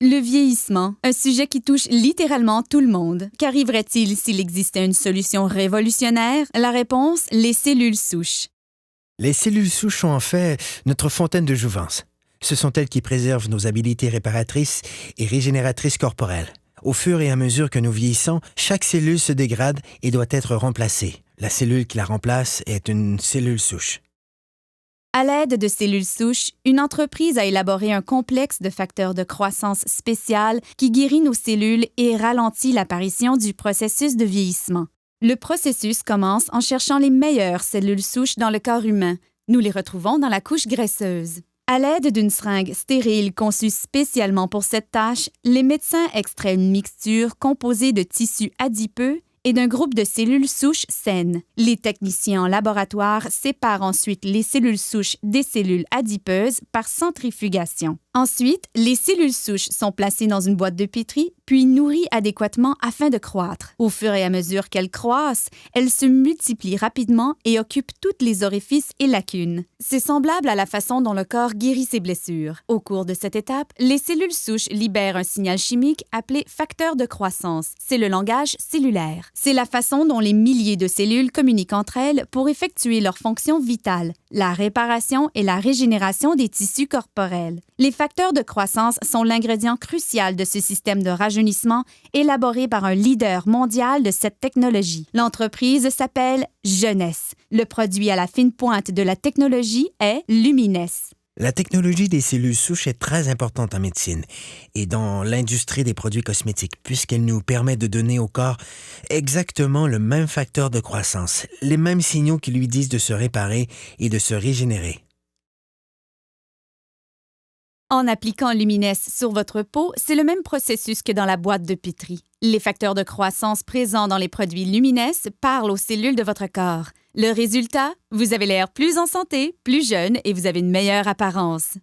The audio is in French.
Le vieillissement, un sujet qui touche littéralement tout le monde. Qu'arriverait-il s'il existait une solution révolutionnaire? La réponse, les cellules souches. Les cellules souches sont en fait notre fontaine de jouvence. Ce sont elles qui préservent nos habiletés réparatrices et régénératrices corporelles. Au fur et à mesure que nous vieillissons, chaque cellule se dégrade et doit être remplacée. La cellule qui la remplace est une cellule souche. À l'aide de cellules souches, une entreprise a élaboré un complexe de facteurs de croissance spécial qui guérit nos cellules et ralentit l'apparition du processus de vieillissement. Le processus commence en cherchant les meilleures cellules souches dans le corps humain. Nous les retrouvons dans la couche graisseuse. À l'aide d'une seringue stérile conçue spécialement pour cette tâche, les médecins extraient une mixture composée de tissus adipeux et d'un groupe de cellules souches saines. Les techniciens en laboratoire séparent ensuite les cellules souches des cellules adipeuses par centrifugation. Ensuite, les cellules souches sont placées dans une boîte de pétri, puis nourries adéquatement afin de croître. Au fur et à mesure qu'elles croissent, elles se multiplient rapidement et occupent toutes les orifices et lacunes. C'est semblable à la façon dont le corps guérit ses blessures. Au cours de cette étape, les cellules souches libèrent un signal chimique appelé facteur de croissance. C'est le langage cellulaire. C'est la façon dont les milliers de cellules communiquent entre elles pour effectuer leurs fonctions vitales, la réparation et la régénération des tissus corporels. Les facteurs de croissance sont l'ingrédient crucial de ce système de rajeunissement élaboré par un leader mondial de cette technologie. L'entreprise s'appelle Jeunesse. Le produit à la fine pointe de la technologie est Lumines. La technologie des cellules souches est très importante en médecine et dans l'industrie des produits cosmétiques puisqu'elle nous permet de donner au corps exactement le même facteur de croissance, les mêmes signaux qui lui disent de se réparer et de se régénérer. En appliquant Lumines sur votre peau, c'est le même processus que dans la boîte de pétri. Les facteurs de croissance présents dans les produits Lumines parlent aux cellules de votre corps. Le résultat? Vous avez l'air plus en santé, plus jeune et vous avez une meilleure apparence.